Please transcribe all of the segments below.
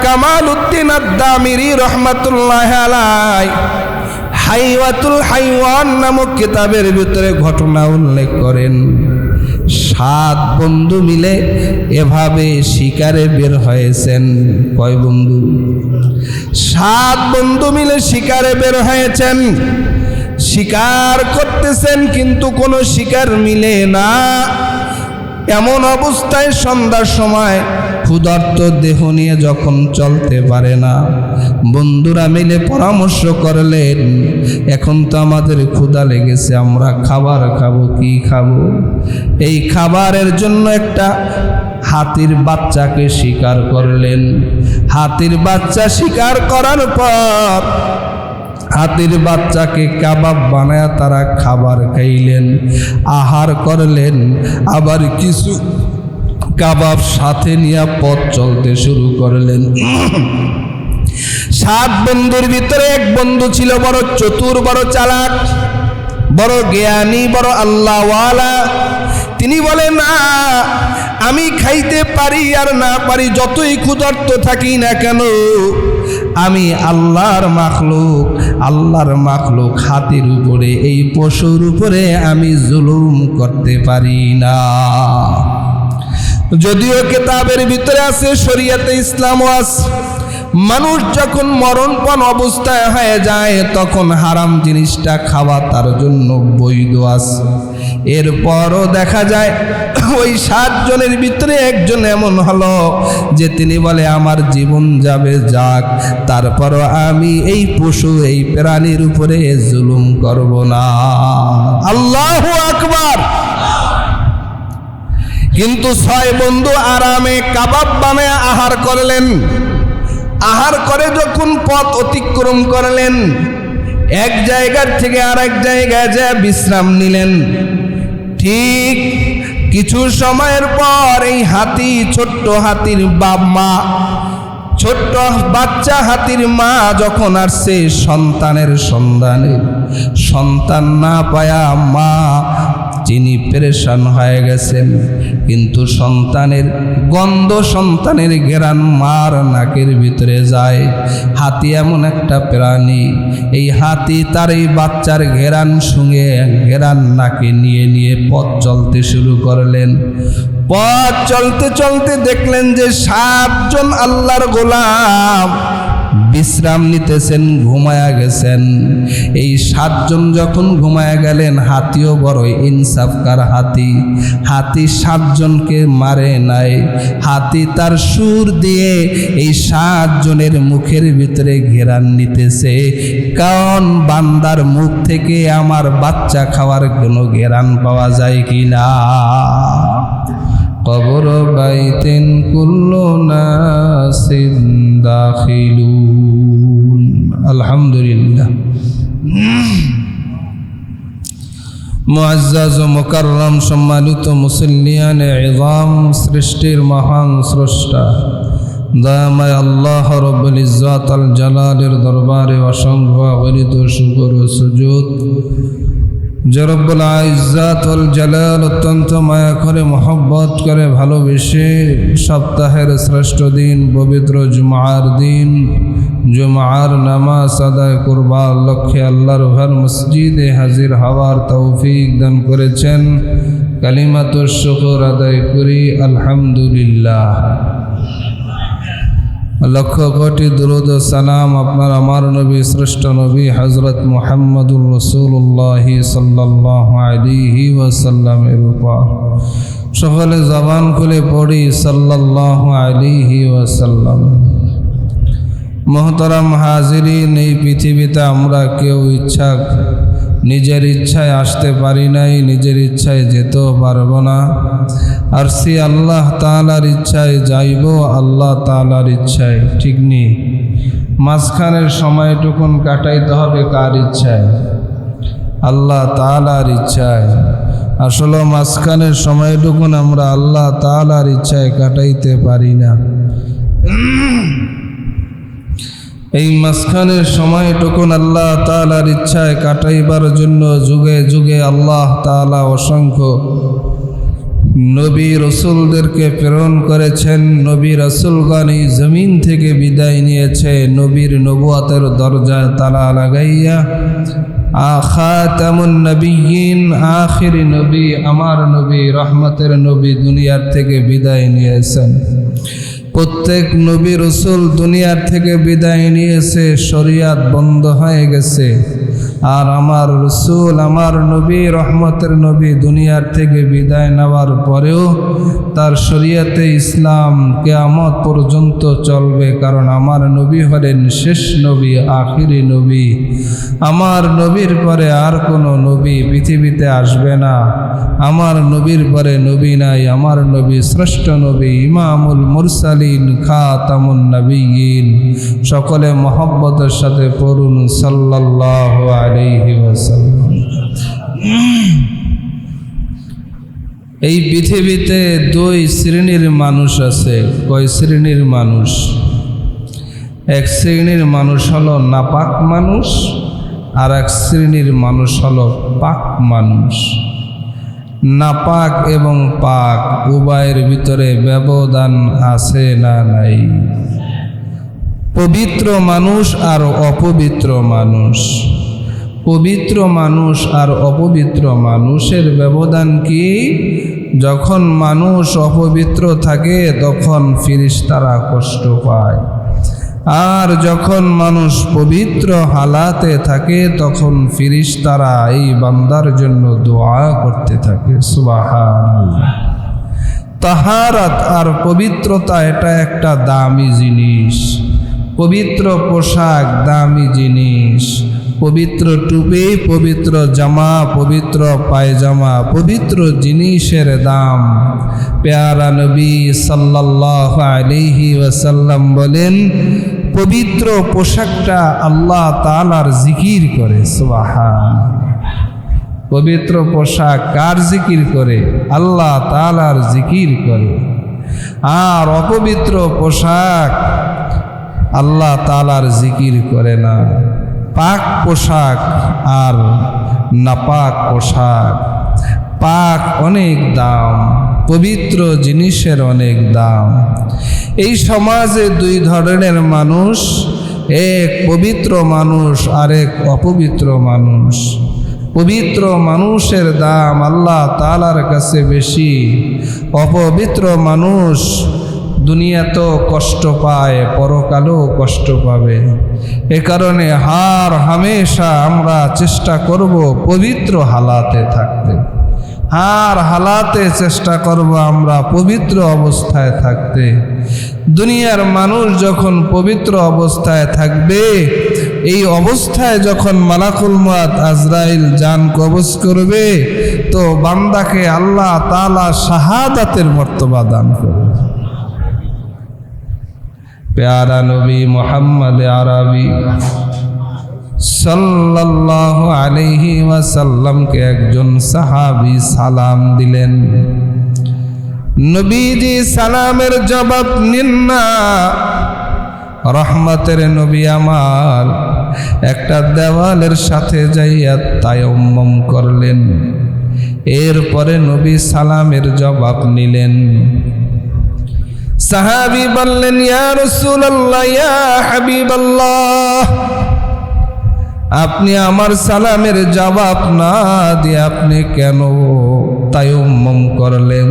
কামালউদ্দিন আদ-দামিরি রহমাতুল্লাহি আলাইহি হাইওয়াতুল হাইওয়ান নামক কিতাবের ভিতরে ঘটনা উল্লেখ করেন। 7 বন্ধু মিলে এভাবে শিকারে বের হয়েছেন। কয় বন্ধু? 7 বন্ধু মিলে শিকারে বের হয়েছেন। শিকার করতেছেন কিন্তু কোনো শিকার মিলে না। এমন অবস্থায় সন্ধ্যার সময় ক্ষুধার্ত দেহ নিয়ে যখন চলতে পারে না, বন্ধুরা মিলে পরামর্শ করলেন, এখন তো আমাদের ক্ষুধা লেগেছে, আমরা খাবার খাবো। কি খাবো? এই খাবারের জন্য একটা হাতির বাচ্চাকে শিকার করলেন। হাতির বাচ্চা শিকার করার পর হাতির বাচ্চাকে কাবাব বানায় তারা খাবার খাইলেন, আহার করলেন। আবার কিছু কাবাব সাথে নিয়ে পথ চলতে শুরু করলেন। 7 বন্ধুর ভিতরে এক বন্ধু ছিল বড় চতুর, বড় চালাক, বড় জ্ঞানী, বড় আল্লাহওয়ালা। তিনি বলেন, না, আমি খাইতে পারি আর না পারি, যতই ক্ষুধার্ত থাকি না কেন, আমি আল্লাহর মাখলুক হাতির উপরে, এই পশুর উপরে আমি জুলুম করতে পারি না। যদিও কিতাবের ভিতরে আছে, শরীয়তে ইসলামও আছে, মানুষ যখন মরণপণ অবস্থায় হয়ে যায় তখন হারাম জিনিসটা খাওয়া তার জন্য বৈধ আছে। এরপরও দেখা যায় ওই 7 জনের ভিতরে একজন এমন হলো যে তিনি বলে, আমার জীবন যাবে যাক, তারপরও আমি এই পশু, এই প্রাণীর উপরে জুলুম করব না। আল্লাহু আকবার। কিন্তু 6 বন্ধু আরামে কাবাব বানায় আহার করলেন। আহার করে যখন পথ অতিক্রম করলেন, এক জায়গার থেকে আরেক জায়গায় যা বিশ্রাম নিলেন, ঠিক কিছু সময়ের পর এই হাতি, ছোট্ট হাতির মা, ছোট্ট বাচ্চা হাতির মা যখন আসছে সন্তানের সন্ধানে, সন্তান না পায়া মা যিনি পেরেশান হয়ে গেছেন। কিন্তু সন্তানের গন্ধ, সন্তানের ঘেরান মার নাকের ভিতরে যায়। হাতি এমন একটা প্রাণী, এই হাতি তার এই বাচ্চার ঘেরান শুঙে, ঘেরান নাকে নিয়ে নিয়ে পথ চলতে শুরু করলেন। পথ চলতে চলতে দেখলেন যে 7 জন আল্লাহর গোলাম বিশ্রাম নিতেছেন, ঘুমায়া গেছেন। এই 7 জন যখন ঘুমায়া গেলেন, হাতিও বড় ইনসাফকার হাতি। হাতি 7 জনকে মারে নাই। হাতি তার সুর দিয়ে এই 7 জনের মুখের ভিতরে ঘেরান নিতেছে, কারণ বান্দার মুখ থেকে আমার বাচ্চা খাওয়ার কোনো ঘেরান পাওয়া যায় কিনা। কবর বাইতেন কুল্লু নাসিন দাখিলুন। আলহামদুলিল্লাহ। মুআজ্জাজ ও মুকাররম সম্মানিত মুসল্লিয়ানে ইযাম, সৃষ্টির মহান স্রষ্টা দয়াময় আল্লাহ রব্বুল ইজ্জত আল জালালের দরবারে অসংখ্য অগণিত শুকর ও সুজুদ। যে রব্বুল ইজ্জত ওয়াল জালাল অত্যন্ত মায়া করে, মহব্বত করে, ভালোবেসে সপ্তাহের শ্রেষ্ঠ দিন পবিত্র জুমার দিন, জুমার নামাজ আদায় করবার লক্ষ্যে আল্লাহর ঘর মসজিদে হাজির হওয়ার তৌফিক দান করেছেন। কালিমাতুশ শুকর আদায় করি আলহামদুলিল্লাহ। লক্ষ কোটি দুরূদ ও সালাম আপনার আমার নবী, শ্রেষ্ঠ নবী হযরত মুহাম্মদুর রাসূলুল্লাহ সাল্লাল্লাহু আলাইহি ওয়াসাল্লামের উপর। সকলে জবান খুলে পড়ি সাল্লাল্লাহু আলাইহি ওয়াসাল্লাম। মুহতারাম হাজিরিন, এই পৃথিবীতে আমরা কেউ নিজের ইচ্ছায় আসতে পারি নাই, নিজের ইচ্ছায় যেতেও পারবো না। আর সে আল্লাহ তাআলার ইচ্ছায় যাইব, আল্লাহ তাআলার ইচ্ছায়, ঠিক নেই। মাঝখানের সময়টুকুন কাটাইতে হবে কার ইচ্ছায়? আল্লাহ তাআলার ইচ্ছায়। আসলে মাঝখানের সময়টুকুন আমরা আল্লাহ তাআলার ইচ্ছায় কাটাইতে পারি না। এই মাঝখানের সময়টুকুন আল্লাহ তাআলার ইচ্ছায় কাটাইবার জন্য যুগে যুগে আল্লাহ তাআলা অসংখ্য নবী রসুলদেরকে প্রেরণ করেছেন। নবী রসুলগণ এই জমিন থেকে বিদায় নিয়েছে নবীর নবুয়তের দরজায় তালা লাগাইয়া। খাতামুন নবিয়্যিন, আখিরি নবী, আমার নবী, রহমতের নবী দুনিয়ার থেকে বিদায় নিয়েছেন। প্রত্যেক নবী রসুল দুনিয়ার থেকে বিদায় নিয়েছে, শরিয়াত বন্ধ হয়ে গেছে। আর আমার রসুল, আমার নবী, রহমতের নবী দুনিয়ার থেকে বিদায় নেওয়ার পরেও তার শরিয়াতে ইসলাম কিয়ামত পর্যন্ত চলবে, কারণ আমার নবী হলেন শেষ নবী, আখিরি নবী। আমার নবীর পরে আর কোনো নবী পৃথিবীতে আসবে না। আমার নবীর পরে নবী নাই। আমার নবী শ্রেষ্ঠ নবী, ইমামুল মুরসালিন, খাতামুন নবিয়্যিন। সকলে মহব্বতের সাথে পড়ুন সাল্লাল্লাহু আলাইহি ওয়াসাল্লাম। এই পৃথিবীতে দুই শ্রেণীর মানুষ আছে। কয় শ্রেণীর মানুষ? এক শ্রেণীর মানুষ হলো নাপাক মানুষ, আর এক শ্রেণীর মানুষ হলো পাক মানুষ। নাপাক এবং পাক উভয়ের ভিতরে ব্যবধান আছে না নাই? পবিত্র মানুষ আর অপবিত্র মানুষ। পবিত্র মানুষ আর অপবিত্র মানুষের ব্যবধান কি? যখন মানুষ অপবিত্র থাকে তখন ফেরেশতারা কষ্ট পায়, আর যখন মানুষ পবিত্র হালাতে থাকে তখন ফেরেশতারা এই বান্দার জন্য দোয়া করতে থাকে। সুবহানাল্লাহ। তাহারাত আর পবিত্রতা এটা একটা দামি জিনিস। পবিত্র পোশাক দামি জিনিস। পবিত্র টুপি, পবিত্র জামা, পবিত্র পায়জামা, পবিত্র জিনিসের দাম। প্যারা নবী সাল্লাল্লাহু আলাইহি ওয়াসাল্লাম বলেন, পবিত্র পোশাকটা আল্লাহ তাআলার জিকির করে। সুবহানাল্লাহ। পবিত্র পোশাক কার জিকির করে? আল্লাহ তাআলার জিকির করে। আর অপবিত্র পোশাক আল্লাহ তাআলার জিকির করে না। পাক পোশাক আর নাপাক পোশাক। পাক অনেক দাম, পবিত্র জিনিসের অনেক দাম। এই সমাজে দুই ধরনের মানুষ, এক পবিত্র মানুষ আর এক অপবিত্র মানুষ। পবিত্র মানুষের দাম আল্লাহ তাআলার কাছে বেশি। অপবিত্র মানুষ দুনিয়াতেও কষ্ট পায়, পরকালেও কষ্ট পাবে। এ কারণে হামেশা আমরা চেষ্টা করব পবিত্র হালাতে থাকতে। হালাতে চেষ্টা করব আমরা পবিত্র অবস্থায় থাকতে। দুনিয়ার মানুষ যখন পবিত্র অবস্থায় থাকবে, এই অবস্থায় যখন মালাকুল মউত আজরাইল জান কবজ করবে, তো বান্দাকে আল্লাহ তাআলা শাহাদাতের মর্তবা দান করবে। প্যারা নবী মুহাম্মদ আরবি সাল্লাল্লাহু আলাইহি ওয়াসাল্লামকে একজন সাহাবী সালাম দিলেন। নবীজি সালামের জবাব নিন না। রহমতের নবী আমার একটা দেওয়ালের সাথে যাইয়া তায়াম্মুম করলেন। এরপরে নবী সালামের জবাব নিলেন। সাহাবী বললেন, ইয়া রাসূলুল্লাহ, ইয়া হাবিবাল্লাহ, আপনি আমার সালামের জবাব না দিয়ে আপনি কেন তায়াম্মুম করলেন?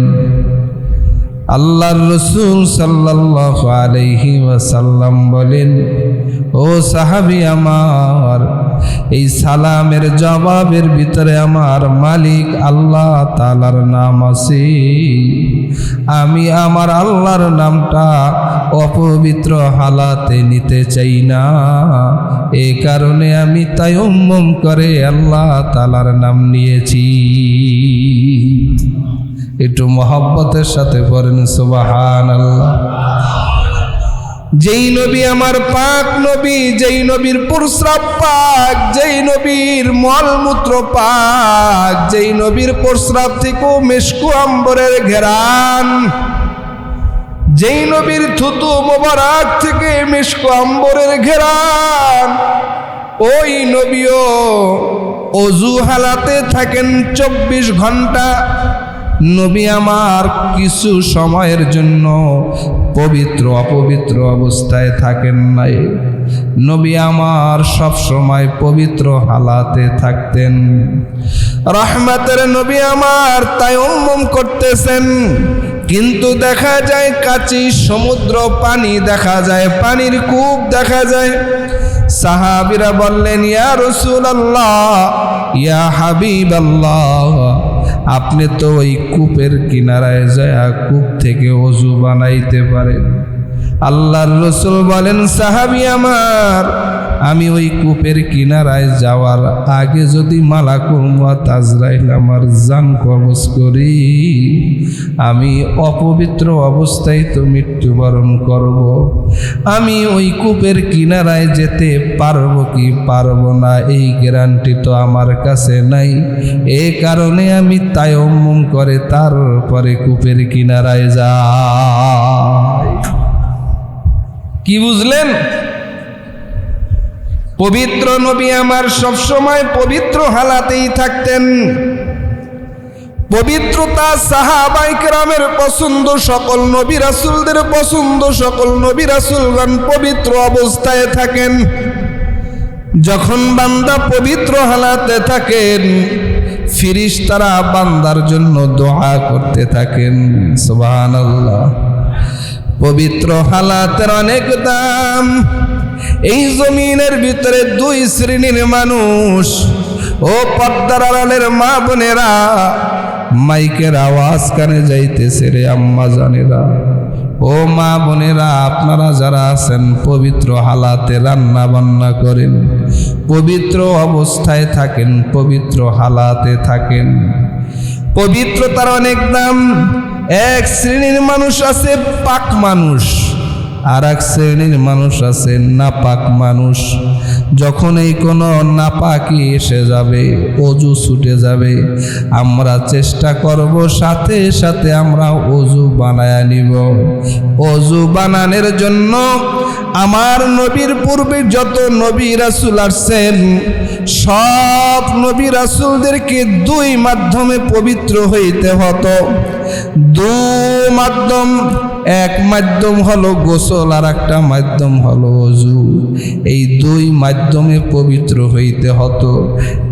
আল্লাহর রাসূল সাল্লাল্লাহু আলাইহি ওয়াসাল্লাম বলেন, ও সাহাবী আমার, এই সালামের জবাবের ভিতরে আমার মালিক আল্লাহ তাআলার নাম আছে। আমি আমার আল্লাহর নামটা অপবিত্র হালাতে নিতে চাই না। এই কারণে আমি তায়াম্মুম করে আল্লাহ তাআলার নাম নিয়েছি। একটু মহব্বতের সাথে পড়েন সুবহানাল্লাহ। যেই নবী আমার পাক নবী, যেই নবীর প্রস্রাব পাক, যেই নবীর মলমূত্র পাক, যেই নবীর প্রস্রাব থেকেও মিশকু আম্বরের ঘেরান, যেই নবীর থুতু মোবারক থেকে মিশকু আম্বরের ঘেরান, ওই নবীও অজু হালাতে থাকেন 24 ঘন্টা। নবী আমার কিছু সময়ের জন্য পবিত্র অপবিত্র অবস্থায় থাকেন নাই, নবী আমার সব সময় পবিত্র হালাতে থাকতেন। রহমতের নবী আমার তায়াম্মুম করতেছেন, কিন্তু দেখা যায় কাঁচি সমুদ্র পানি দেখা যায়, পানির কূপ দেখা যায়। সাহাবীরা বললেন, ইয়া রাসূলুল্লাহ, ইয়া হাবিবাল্লাহ, আপনি তো ওই কূপের কিনারায় যায় কূপ থেকে ওযু বানাইতে পারেন। আল্লাহর রাসূল বলেন, সাহাবী আমার, আমি ওই কূপের কিনারায় যাওয়ার আগে যদি মালাকুল মউত আজরাইল আমার জান কবজ করি, আমি অপবিত্র অবস্থায় তো মৃত্যুবরণ করব। আমি ওই কূপের কিনারায় যেতে পারবো কি পারবো না এই গ্যারান্টি তো আমার কাছে নাই। এই কারণে আমি তায়াম্মুম করে তারপরে কূপের কিনারায় যাই। কি বুঝলেন? পবিত্র নবী আমার সবসময় পবিত্র হালাতেই থাকতেন। পবিত্রতা সাহাবায়ে কেরামের পছন্দ, সকল নবী রাসূলদের পছন্দ, সকল নবী রাসূলগণ পবিত্র অবস্থায় থাকেন। যখন বান্দা পবিত্র হালাতে থাকেন, ফেরেশতারা বান্দার জন্য দোয়া করতে থাকেন। সুবহানাল্লাহ। পবিত্র হালাতের অনেক দাম। এই জমিনের ভিতরে দুই শ্রেণীর মানুষ। ও পর্দার আড়ালের মা বোনেরা, মাইকের আওয়াজ কানে যাইতেছে রে আম্মা জানেরা, ও মা বোনেরা, আপনারা যারা আছেন পবিত্র হালাতে রান্না বান্না করেন, পবিত্র অবস্থায় থাকেন, পবিত্র হালাতে থাকেন। পবিত্রতার অনেক দাম। এক শ্রেণীর মানুষ আছে পাক মানুষ, আর এক শ্রেণীর মানুষ আছে নাপাক মানুষ। যখন এই কোনো নাপাকি এসে যাবে, অজু ছুটে যাবে, আমরা চেষ্টা করব সাথে সাথে আমরা অজু বানায়া নিব। অজু বানানোর জন্য আমার নবীর পূর্বে যত নবী রাসূল আসছেন, সব নবী রাসূলদেরকে দুই মাধ্যমে পবিত্র হইতে হতো। দুই মাধ্যম, এক মাধ্যম হলো গোসল, আর একটা মাধ্যম হলো অজু। এই দুই মাধ্যমে পবিত্র হইতে হতো।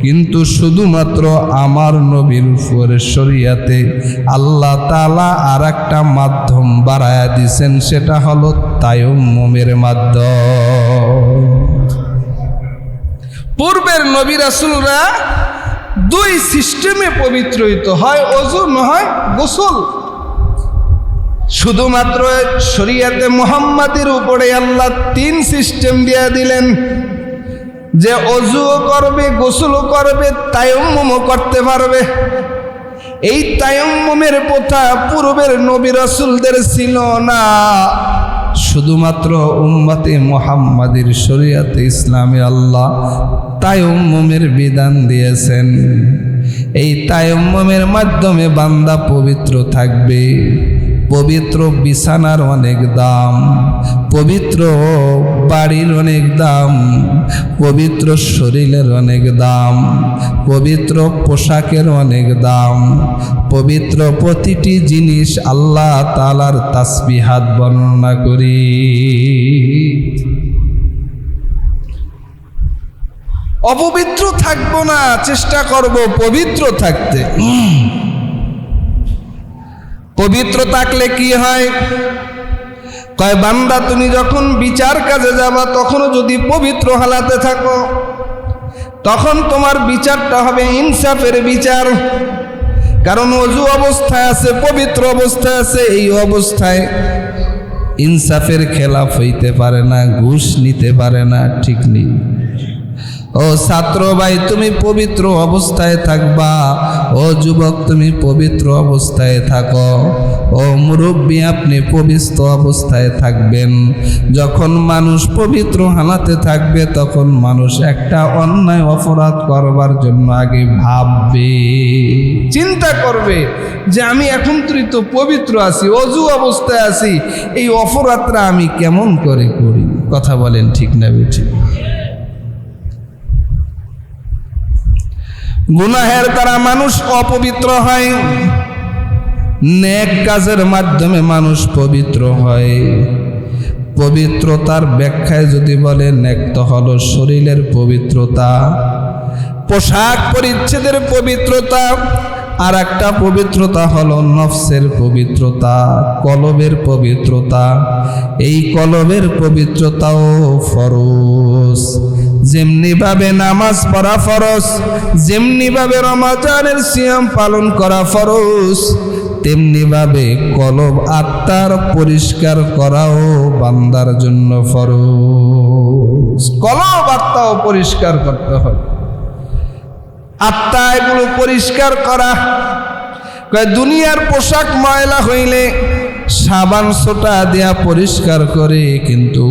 কিন্তু শুধুমাত্র আমার নবীর উপরে শরীয়তে আল্লাহ তাআলা আর একটা মাধ্যম বাড়ায়া দিয়েছেন, সেটা হলো তায়াম্মুমের মাধ্যম। পূর্বের নবী রাসূলরা দুই সিস্টেমে পবিত্র হইতো, হয় অজু নয় গোসল। শুধুমাত্র শরীয়তে মুহাম্মাদের উপরে আল্লাহ তিন সিস্টেম দিয়ে দিলেন, যে অজুও করবে, গোসলও করবে, তায়াম্মুমও করতে পারবে। এই তায়াম্মুমের প্রথা পূর্বের নবী রাসূলদের ছিল না। শুধুমাত্র উম্মতে মুহাম্মাদের শরীয়তে ইসলামে আল্লাহ তায়াম্মুমের বিধান দিয়েছেন। এই তায়াম্মুমের মাধ্যমে বান্দা পবিত্র থাকবে। পবিত্র বিছানার অনেক দাম, পবিত্র বাড়ির অনেক দাম, পবিত্র শরীরের অনেক দাম, পবিত্র পোশাকের অনেক দাম। পবিত্র প্রতিটি জিনিস আল্লাহ তাআলার তাসবিহাত বর্ণনা করি। অপবিত্র থাকবো না, চেষ্টা করব পবিত্র থাকতে। পবিত্র থাকলে কি হয়? কয় বান্দা, তুমি যখন বিচার কাজে যাবা তখনও যদি পবিত্র হালাতে থাকো, তখন তোমার বিচারটা হবে ইনসাফের বিচার। কারণ ওযু অবস্থায় আছে, পবিত্র অবস্থায় আছে, এই অবস্থায় ইনসাফের খেলাফ হইতে পারে না, ঘুষ নিতে পারে না। ঠিক নেই? ও ছাত্র ভাই, তুমি পবিত্র অবস্থায় থাকবা। ও যুবক, তুমি পবিত্র অবস্থায় থাকো। ও মুরব্বী, আপনি পবিত্র অবস্থায় থাকবেন। যখন মানুষ পবিত্র হালাতে থাকবে, তখন মানুষ একটা অন্যায় অপরাধ করবার জন্য আগে ভাববে, চিন্তা করবে যে আমি এখন তো পবিত্র আছি, অজু অবস্থায় আছি, এই অপরাধটা আমি কেমন করে করি। কথা বলেন ঠিক না বেঠিক? গুনাহের দ্বারা মানুষ অপবিত্র হয়। নেক কাজের মাধ্যমে মানুষ পবিত্র হয়। পবিত্রতার ব্যাখ্যায় যদি বলে, নেক তো হলো শরীরের পবিত্রতা, পোশাক পরিচ্ছেদের পবিত্রতা, আর একটা পবিত্রতা হলো নফসের পবিত্রতা, কলবের পবিত্রতা। এই কলবের পবিত্রতাও ফরজ। যেমনি ভাবে নামাজ পড়া ফরজ, যেমনি ভাবে রমজানের সিয়াম পালন করা ফরজ, তেমনি ভাবে কলব আত্মার পরিষ্কার করাও বান্দার জন্য ফরজ। কলব আত্মাও পরিষ্কার করতে হয়। আত্মা এগুলো পরিষ্কার করা। দুনিয়ার পোশাক ময়লা হইলে সাবান সোটা দিয়া পরিষ্কার করে, কিন্তু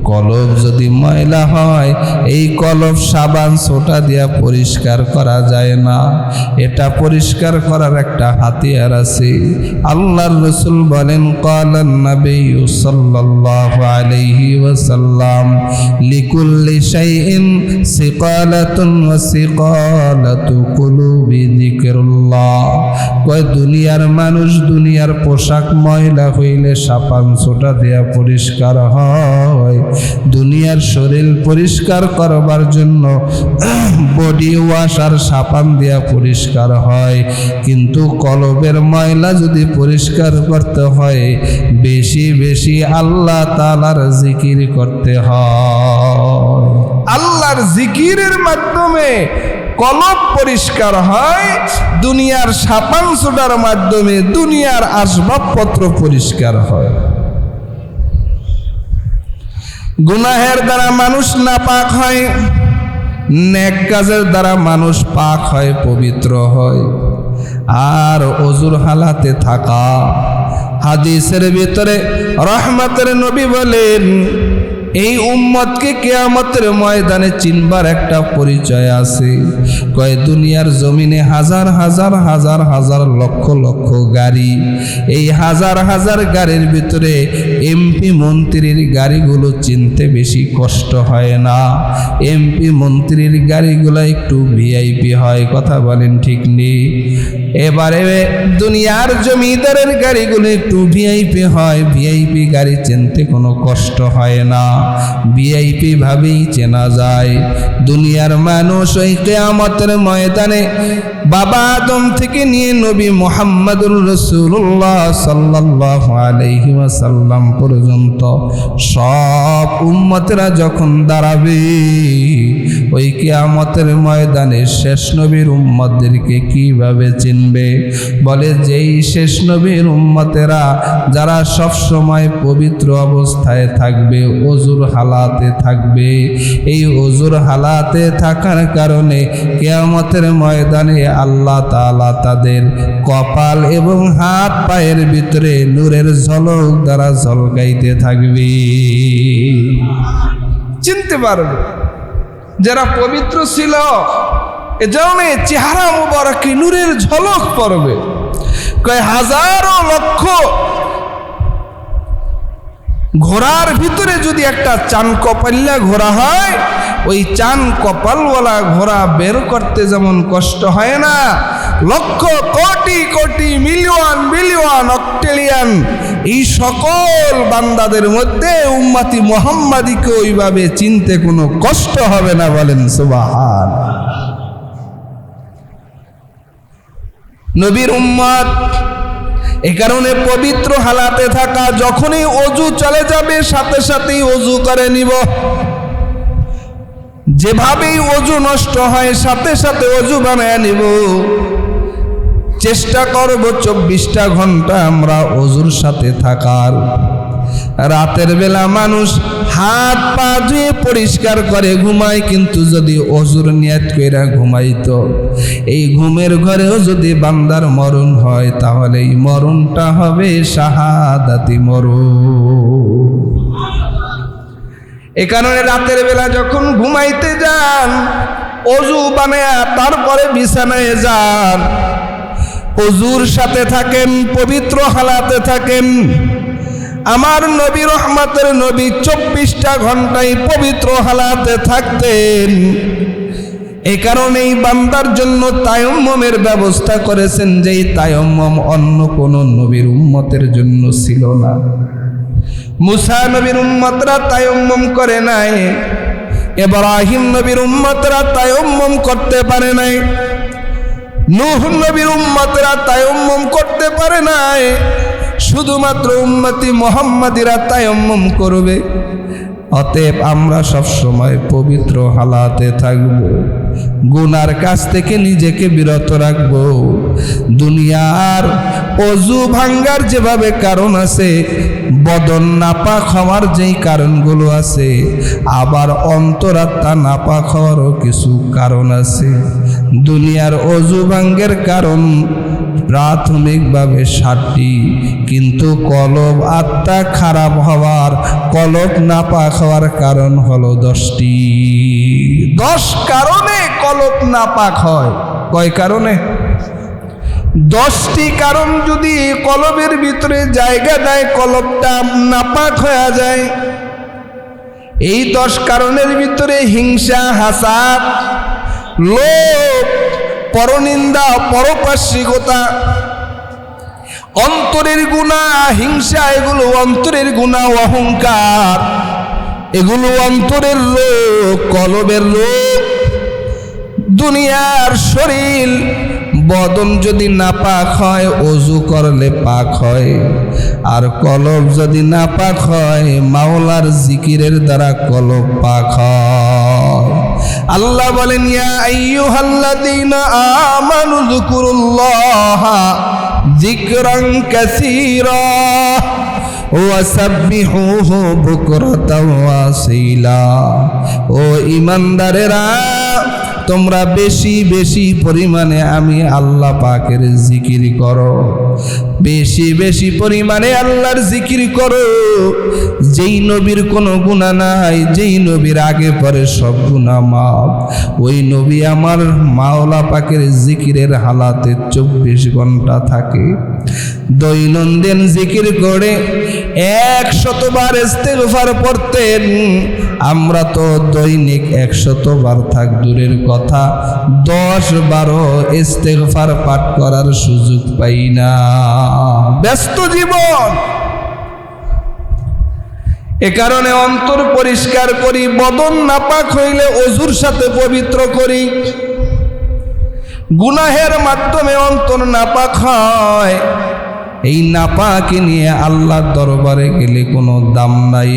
কলব যদি ময়লা হয়, এই কলব সাবান সোটা দিয়া পরিষ্কার করা যায় না। এটা পরিষ্কার করার একটা হাতিয়ার আছে। আল্লাহর রাসূল বলেন, ক্বালান নবী সাল্লাল্লাহু আলাইহি ওয়াসাল্লাম, লিকুল্লি শাইইন সিকালাতুন ওয়া সিকালাতু কুলুবি যিকরুল্লাহ। কয় দুনিয়ার মানুষ, দুনিয়ার পোশাক ময়লা হইলে সাবান সোটা দিয়া পরিষ্কার হয়, দুনিয়ার শরীর পরিষ্কার করবার জন্য বডি ওয়াশ আর সাবান দিয়া পরিষ্কার হয়, কিন্তু কলবের ময়লা যদি পরিষ্কার করতে হয়, বেশি বেশি আল্লাহ তাআলার জিকির করতে হয়। আল্লাহর জিকিরের মাধ্যমে কলব পরিষ্কার হয়, দুনিয়ার সাবান সোডার মাধ্যমে দুনিয়ার আসবাবপত্র পরিষ্কার হয়। গুনাহের দ্বারা মানুষ নাপাক হয়, নেক কাজের দ্বারা মানুষ পাক হয়, পবিত্র হয়। আর ওযুর হালাতে থাকা, হাদিসের ভিতরে রহমতের নবী বলেন, এই উম্মতকে কিয়ামতের ময়দানে চিনবার একটা পরিচয় আছে। কয় দুনিয়ার জমিনে হাজার হাজার হাজার হাজার লক্ষ লক্ষ গাড়ি, এই হাজার হাজার গাড়ির ভিতরে এমপি মন্ত্রীর গাড়িগুলো চিনতে বেশি কষ্ট হয় না। এমপি মন্ত্রীর গাড়িগুলো একটু ভিআইপি হয়, কথা বলেন ঠিক নেই? এবারে দুনিয়ার জমিদারের গাড়িগুলো একটু ভিআইপি হয়, ভিআইপি গাড়ি চিনতে কোনো কষ্ট হয় না, ভিআইপি ভাবেই চেনা যায়। দুনিয়ার মানুষ ওই কিয়ামতের ময়দানে বাবা আদম থেকে নিয়ে নবী মুহাম্মদুর রাসূলুল্লাহ সাল্লাল্লাহু আলাইহি ওয়াসাল্লাম পর্যন্ত সব উম্মতেরা যখন দাঁড়াবে, ওই কিয়ামতের ময়দানে শেষ নবীর উম্মতদেরকে কিভাবে চিনবে? বলে, যেই শেষ নবীর উম্মতেরা যারা সব সময় পবিত্র অবস্থায় থাকবে, ওযুর হালাতে থাকবে, এই ওযুর হালাতে থাকার কারণে কিয়ামতের ময়দানে আল্লাহ তাআলা তাদের কপাল এবং হাত পায়ের ভিতরে নূরের ঝলক দ্বারা ঝলকাইতে থাকবে। চিনতে পারবে যারা পবিত্র ছিল, এজন্য চেহারা মুবারকে নূরের ঝলক পড়বে। কয় হাজারো লক্ষ ঘোড়ার ভিতরে যদি একটা চান কপাল্লা ঘোড়া হয়, ওই চান কপালওয়ালা ঘোড়া বের করতে যেমন কষ্ট হয় না, লক্ষ কোটি কোটি মিলিয়ন বিলিয়ন অক্টেলিয়ান এই সকল বান্দাদের মধ্যে উম্মতি মুহাম্মাদিকে ওইভাবে চিনতে কোনো কষ্ট হবে না। বলেন সুবহান। নবীর উম্মত এই কারণে পবিত্র হালাতে থাকা, যখনই ওযু চলে যাবে সাথে সাথেই ওযু করে নিব। যেভাবেই ওযু নষ্ট হয় সাথে সাথে ওযু বানায় নিব। চেষ্টা করব 24টা ঘন্টা আমরা ওযুর সাথে থাকার। রাতের বেলা মানুষ হাত পা ধুয়ে পরিষ্কার করে ঘুমায়, কিন্তু যদি ওযুর নিয়ত কইরা ঘুমাইতো, এই ঘুমের ঘরেও যদি বান্দার মরণ হয়, তাহলে এই মরণটা হবে শাহাদাতি মরণ। এ কারণে রাতের বেলা যখন ঘুমাইতে যান, ওযু বানায়া তারপরে বিছানায় যান, ওযুর সাথে থাকেন, পবিত্র হালাতে থাকেন। আমার নবী রহমতের নবী 24টা ঘন্টায় পবিত্র হালাতে থাকতেন। এই কারণেই বান্দার জন্য তায়াম্মুমের ব্যবস্থা করেছেন, যেই তায়াম্মুম অন্য কোন নবীর উম্মতের জন্য ছিল না। মুসা নবীর উম্মতরা তায়াম্মুম করে নাই, ইব্রাহিম নবীর উম্মতরা তায়াম্মুম করতে পারে নাই, নূহ নবীর উম্মতরা তায়াম্মুম করতে পারে নাই। শুধুমাত্র উম্মতি মুহাম্মাদিরা তায়াম্মুম করবে। অতএব আমরা সব সময় পবিত্র হালাতে থাকব, গুনার কাছ থেকে নিজেকে বিরত রাখব। দুনিয়ার অজু ভাঙ্গার যেভাবে কারণ আছে, বদন নাপাক হওয়ার যেই কারণগুলো আছে, আবার অন্তরাত্মা নাপাক হওয়ারও কিছু কারণ আছে। দুনিয়ার অজু ভাঙ্গের কারণ প্রাথমিকভাবে 7টি, কিন্তু কলব আত্মা খারাপ হওয়ার, কলব নাপাক হওয়ার কারণ হলো 10টি। 10 কারণে কলব নাপাক হয়। কয় কারণে? 10টি কারণ যদি কলবের ভিতরে জায়গা দেয়, কলবটা নাপাক হয়ে যায়। এই 10 কারণের ভিতরে হিংসা, হাসাদ, লোভ, পরনিন্দা, পরপার্শ্বিকতা, অন্তরের গুনাহ, হিংসা এগুলো অন্তরের গুনাহ, অহংকার এগুলো অন্তরের রোগ, কলবের রোগ। দুনিয়ার শরীর বদন যদি নাপাক হয়, ওযু করলে পাক হয়। আর কলব যদি নাপাক হয়, মাওলার জিকিরের দ্বারা কলব পাক হয়। আল্লাহ বলেন, ইয়া আইয়ুহাল্লাযীনা আমানু যকুরুল্লাহা যিকরান কাসীরা ওয়াসাব্বিহুহু বুকরাতাও ওয়াসীলা। ও ঈমানদারেরা, তোমরা বেশি বেশি পরিমাণে আমি আল্লাহ পাকের জিকির করো, বেশি বেশি পরিমাণে আল্লাহর জিকির করো। যেই নবীর কোনো গুনাহ নাই, যেই নবীর আগে পরে সব গুনাহ মাফ, ওই নবী আমার মাওলা পাকের জিকিরের হালাতে 24 ঘন্টা থাকে। দৈনন্দিন জিকির করে 100 বার ইস্তেগফার পড়তেন। আমরা তো দৈনিক 100 বার থাক দূরের কথা, 10-12 ইস্তেগফার পাঠ করার সুযোগ পাই না। ব্যস্ত জীবন। এ কারণে অন্তর পরিষ্কার করি, বদন নাপাক হইলে ওযুর সাথে পবিত্র করি। গুনাহের মাধ্যমে অন্তর নাপাক হয়। এই নাপাকি নিয়ে আল্লাহর দরবারে গেলে কোনো দাম নাই।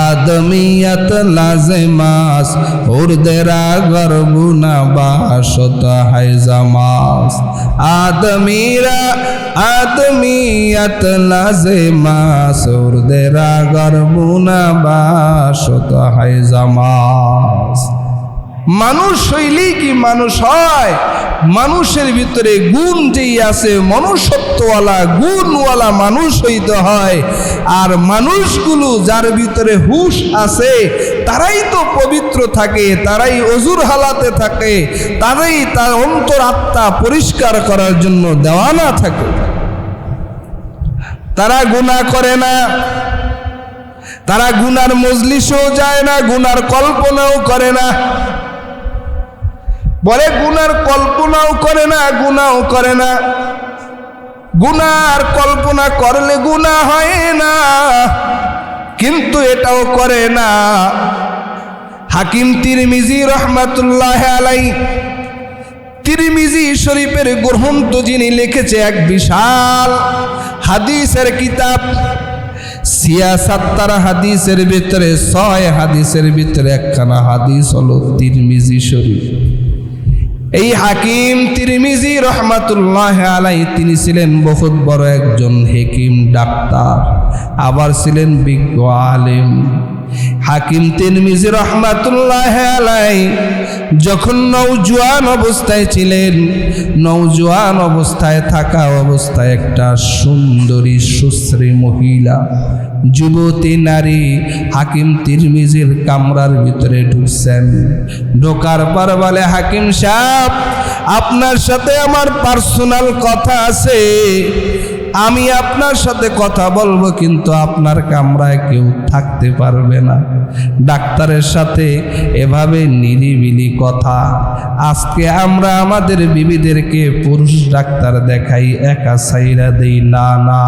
আদমিয়াত লাজেমাস উর্দেরা গরবুনা বাসত হাইজামাস। আদমিয়াত লাজেমাস উর্দেরা গরবুনা বাসত হাইজামাস। মানুষ হইলেই কি মানুষ হয়? মানুষের ভিতরে গুণ যেই আছে, মনুষ্যত্বওয়ালা গুণওয়ালা মানুষ হইতে হয়। আর মানুষগুলো যার ভিতরে হুশ আছে, তারাই তো পবিত্র থাকে, তারাই ওযুর হালাতে থাকে, তারাই তার অন্তর আত্মা পরিষ্কার করার জন্য দেওয়ানা থাকে। তারা গুনাহ করে না, তারা গুনার মজলিসেও যায় না, গুনার কল্পনাও করে না। বলে গুনার কল্পনাও করে না, গুনাহও করে না। গুনার কল্পনা করলে গুনাহ হয় না, কিন্তু এটাও করে না। হাকিম তিরমিজি রহমাতুল্লাহি আলাইহি, তিরমিজি শরীফের গ্রন্থ যিনি লিখেছে, এক বিশাল হাদিসের কিতাব। ৭৬ হাদিসের ভিতরে ৬ হাদিসের ভিতরে একখানা হাদিস হলো তিরমিজি শরীফ। এই হাকিম তিরমিজি রহমাতুল্লাহি আলাইহি তিনি ছিলেন বহুত বড় একজন হাকিম, ডাক্তার, আবার ছিলেন বিজ্ঞ আলেম। হাকিম তিরমিজি রহমাতুল্লাহি আলাইহি যখন নওজোয়ান অবস্থায় ছিলেন, নওজোয়ান অবস্থায় থাকা অবস্থায় একটা সুন্দরী সুশ্রী মহিলা, যুবতী নারী হাকিম তিরমিজির কামরার ভিতরে ঢুকছেন। ঢোকার পর বলে, হাকিম সাহেব, আপনার সাথে আমার পার্সোনাল কথা আছে। আমি আপনার সাথে কথা বলবো, কিন্তু আপনার কামরায় কেউ থাকতে পারবে না। ডাক্তারের সাথে এভাবে নিরিবিলি কথা। আজকে আমরা আমাদের বিবিদেরকে পুরুষ ডাক্তার দেখাই, একা সাইরা দেই। না না,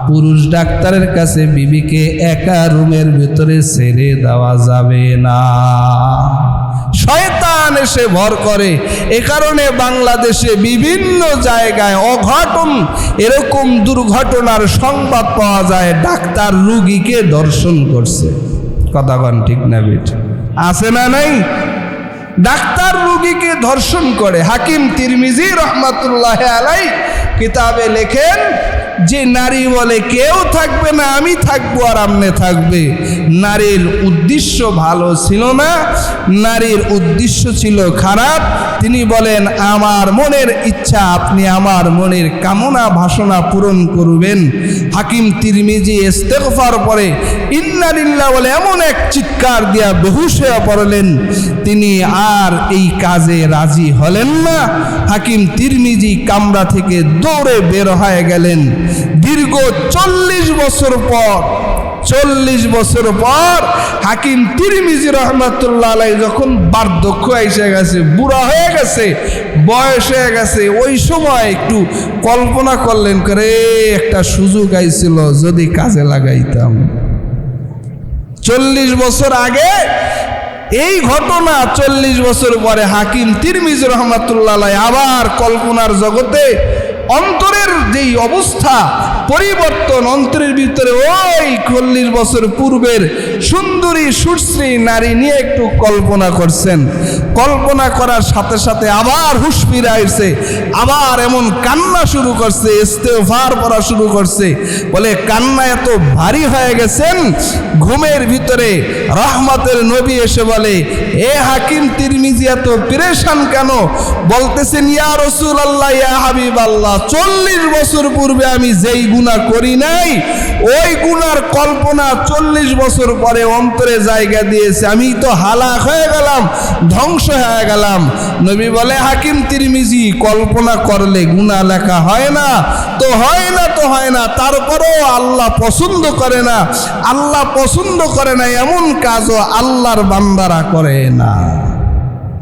পুরুষ ডাক্তারের কাছে বিবিকে একা রুমের ভিতরে ছেড়ে দেওয়া যাবে না, শয়তান এসে ভর করে। এ কারণে বাংলাদেশে বিভিন্ন জায়গায় অঘটন, এরকম দুর্ঘটনার সংবাদ পাওয়া যায়। ডাক্তার রুগীকে ধর্ষণ করছে, কথা কন ঠিক না বেঠ? আছে না নাই? ডাক্তার রুগীকে ধর্ষণ করে। হাকিম তিরমিজি রহমাতুল্লাহ আলাইহি কিতাবে লেখেন যে নারী বলে কেউ থাকবে না, আমি থাকবো আর আমনে থাকবে। নারীর উদ্দেশ্য ভালো ছিল না, নারীর উদ্দেশ্য ছিল খারাপ। তিনি বলেন আমার মনের ইচ্ছা, আপনি আমার মনের কামনা বাসনা পূরণ করবেন। হাকিম তিরমিজি ইস্তেগফার পরে ইন্না লিল্লাহ বলে এমন এক চিৎকার দিয়া বেহুশ হয়ে পড়লেন, তিনি আর এই কাজে রাজি হলেন না। হাকিম তিরমিজি কামরা থেকে দৌড়ে বের হয়ে গেলেন। দীর্ঘ 40 বছর পর হাকিম তিরমিজি রহমাতুল্লাহ আলাইহি যখন বার্ধক্য এসে গেছে, বুড়া হয়ে গেছে, বয়স হয়ে গেছে, ওই সময় একটু কল্পনা করলেন, করে একটা সুযোগ আইছিল যদি কাজে লাগাইতাম। 40 বছর আগে এই ঘটনা, 40 বছর পরে হাকিম তিরমিজি রহমাতুল্লাহ আলাইহি আবার কল্পনার জগতে অন্তরের যেই অবস্থা পরিবর্তন, অন্তরের ভিতরে ওই 40 বছর পূর্বের সুন্দরী সুশ্রী নারী নিয়ে একটু কল্পনা করছেন। কল্পনা করার সাথে সাথে আবার হুঁশ ফিরে আসছে, আবার এমন কান্না শুরু করছে, ইস্তেগফার পড়া শুরু করছে। বলে কান্না এত ভারী হয়ে গেছেন, ঘুমের ভিতরে রহমতের নবী এসে বলে, এ হাকিম তিরমিজি এত পেরেশান কেন? বলতেছেন ইয়া রাসূলুল্লাহ, ইয়া হাবিবাল্লাহ, 40 বছর পূর্বে আমি যেই গুনাহ করি নাই, ওই গুনার কল্পনা 40 বছর পরে অন্তরে জায়গা দিয়েছে। আমি তো হালাক হয়ে গেলাম, ধ্বংস হয়ে গেলাম। নবী বলে, হাকিম তিরমিজি, কল্পনা করলে গুনাহ লেখা হয় না তো হয় না, তো হয় না, তারপরেও আল্লাহ পছন্দ করে না। আল্লাহ পছন্দ করে না এমন কাজও আল্লাহর বান্দারা করে না।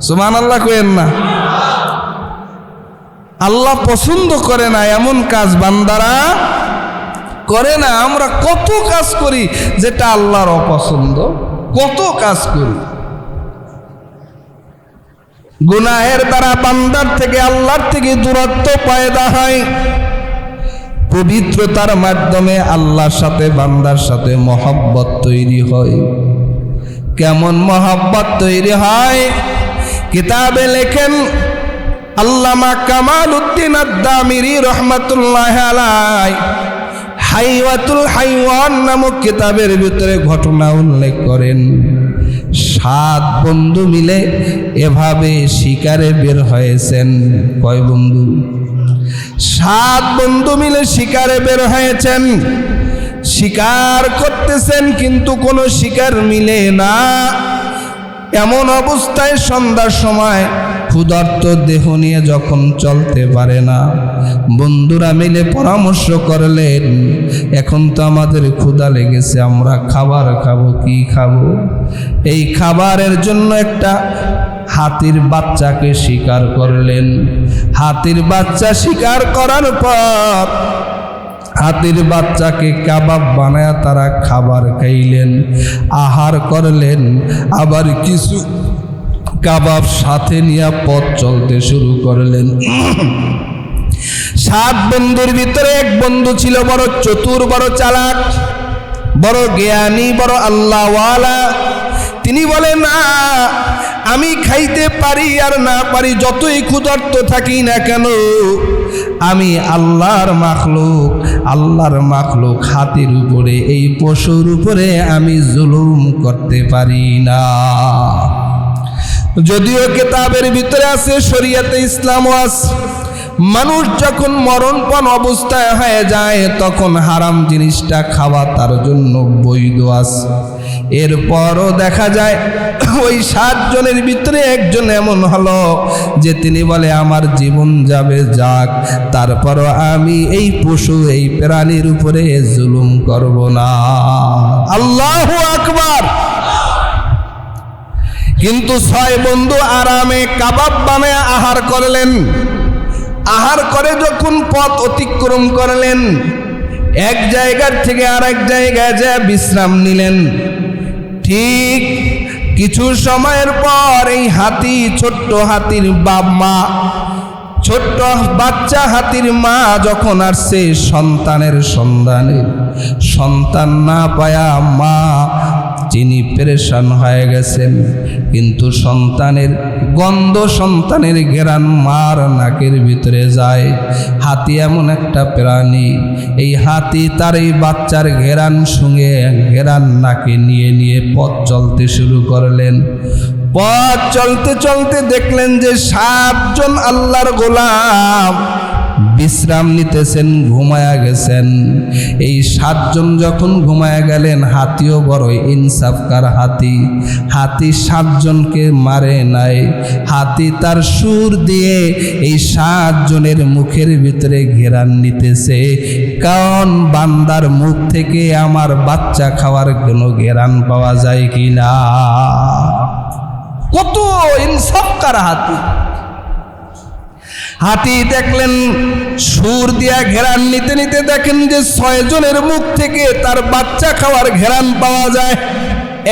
সুবহানাল্লাহ কইেন না? আল্লাহ পছন্দ করে না এমন কাজ বান্দারা করে না। আমরা কত কাজ করি যেটা আল্লাহর অপছন্দ, কত কাজ করি। গুনাহের দ্বারা বান্দার থেকে আল্লাহর থেকে দূরত্ব পয়দা হয়। পবিত্রতার মাধ্যমে আল্লাহর সাথে বান্দার সাথে মহব্বত তৈরি হয়। কেমন মহব্বত তৈরি হয়? কিতাবে লেখেন আল্লামা কামাল উদ্দিন আদ-দামিরি রহমাতুল্লাহ আলাইহি হাইওয়াতুল হাইওয়ান নামক কিতাবের ভিতরে ঘটনা উল্লেখ করেন। 7 বন্ধু মিলে এভাবে শিকারে বের হয়েছেন। কয় বন্ধু? 7 বন্ধু মিলে শিকারে বের হয়েছেন। শিকার করতেছেন কিন্তু কোনো শিকার মিলে না। এমন অবস্থায় সন্ধ্যার সময় ক্ষুধার্ত দেহ নিয়ে যখন চলতে পারে না, বন্ধুরা মিলে পরামর্শ করলেন, এখন তো আমাদের ক্ষুধা লেগেছে, আমরা খাবার খাবো। কি খাবো? এই খাবারের জন্য একটা হাতির বাচ্চাকে শিকার করলেন। হাতির বাচ্চা শিকার করার পর হাতির বাচ্চাকে কাবাব বানায়া তারা খাবার খাইলেন, আহার করলেন। আবার কিছু কাবাব সাথে নিয়ে পথ চলতে শুরু করলেন। 7 বন্ধুর ভিতরে এক বন্ধু ছিল বড় চতুর, বড় চালাক, বড় জ্ঞানী, বড় আল্লাহওয়ালা। তিনি বলেন, না, আমি খাইতে পারি আর না পারি, যতই ক্ষুধার্ত থাকি না কেন, আমি আল্লাহর মাখলুক হাতির উপরে, এই পশুর উপরে আমি জুলুম করতে পারি না। যদিও কিতাবের ভিতরে আছে, শরীয়তে ইসলাম আছে, মানুষ যখন মরণপণ অবস্থায় হয়ে যায় তখন হারাম জিনিসটা খাওয়া তার জন্য বৈধ আছে। এরপরও দেখা যায় ওই 7 জনের ভিতরে একজন এমন হলো যে তিনি বলে আমার জীবন যাবে যাক, তারপরও আমি এই পশু এই প্রাণীর উপরে জুলুম করব না। আল্লাহু আকবার। কিন্তু 6 বন্ধু আরামে কাবাব বানায় আহার করলেন। আহার করে যখন পথ অতিক্রম করলেন, এক জায়গার থেকে আরেক জায়গায় যা বিশ্রাম নিলেন, ঠিক কিছু সময়ের পর এই হাতি, ছোট্ট হাতির মা, ছোট্ট বাচ্চা হাতির মা যখন আসছে সন্তানের সন্ধানে, সন্তান না পায়া মা যিনি পেরেশান হয়ে গেছেন। কিন্তু সন্তানের গন্ধ, সন্তানের ঘেরান মার নাকের ভিতরে যায়। হাতি এমন একটা প্রাণী, এই হাতি তার এই বাচ্চার ঘেরান শুঙে ঘেরান নাকে নিয়ে নিয়ে পথ চলতে শুরু করলেন। পথ চলতে চলতে দেখলেন যে 7 জন আল্লাহর গোলাম বিশ্রাম নিতেছেন, ঘুমায়া গেছেন। এই 7 জন যখন ঘুমায়া গেলেন, হাতিও বড় ইনসাফকার হাতি। হাতি 7 জনকে মারে নাই। হাতি তার সুর দিয়ে এই 7 জনের মুখের ভিতরে ঘেরান নিতেছে, কারণ বান্দার মুখ থেকে আমার বাচ্চা খাওয়ার কোনো ঘেরান পাওয়া যায় কিনা। কত ইনসাফকার হাতি। হাতি দেখলেন সুর দিয়া ঘেরান নিতে নিতে দেখেন যে 6 জনের মুখ থেকে তার বাচ্চা খাওয়ার ঘেরান পাওয়া যায়,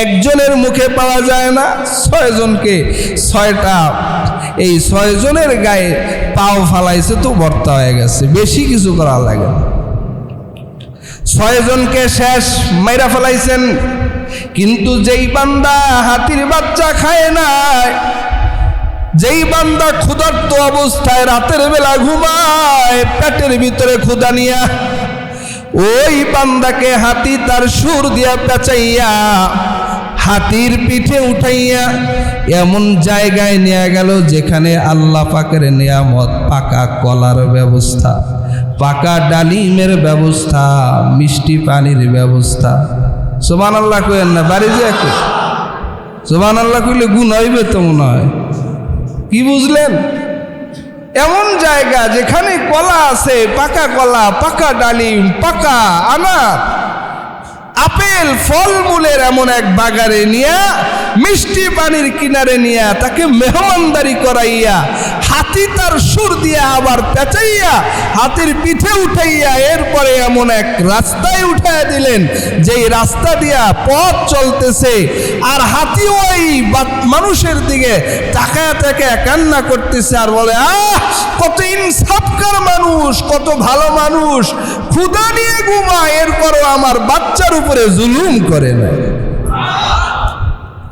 একজনের মুখে পাওয়া যায় না। 6 জনকে 6টা, এই 6 জনের গায়ে পাও ফালাইছে তো ভর্তা হয়ে গেছে, বেশি কিছু করা লাগে না। 6 জনকে শেষ মাইরা ফেলাইছেন। কিন্তু যেই বান্দা হাতির বাচ্চা খায় নাই, যেই বান্দা ক্ষুধার্ত অবস্থায় রাতের বেলা ঘুমায় পেটের ভিতরে ক্ষুধা নিয়া, ওই বান্দাকে হাতি তার সুর দিয়া পেঁচাইয়া হাতির পিঠে উঠাইয়া এমন জায়গায় নিয়ে গেল যেখানে আল্লাহ পাকের নিয়ামত, পাকা কলার ব্যবস্থা, পাকা ডালিমের ব্যবস্থা, মিষ্টি পানির ব্যবস্থা। সুবহানাল্লাহ কইেন না, বাড়ি যে একটু সুবহানাল্লাহ কইলে গুণ হইবে তো মনে হয়। কি বুঝলেন? এমন জায়গা যেখানে কলা আছে, পাকা কলা, পাকা ডালিম, পাকা আনার, আপেল, ফলমূলের এমন এক বাগানে নিয়ে, মিষ্টি পানির কিনারে নিয়ে তাকে মেহমানদারি করাইয়া হাতি তার সুর দিয়া আবার পেঁচাইয়া হাতির পিঠে উঠাইয়া এরপরে এমন এক রাস্তায় উঠাইয়া দিলেন যেই রাস্তা দিয়া পথ চলতেছে, আর হাতি ওই মানুষের দিকে তাকায় তাকায় কান্না করতেছে আর বলে, কত ইনসাফকার মানুষ, কত ভালো মানুষ, ক্ষুধা নিয়ে ঘুমায়, এরপরও আমার বাচ্চার উপরে জুলুম করে না।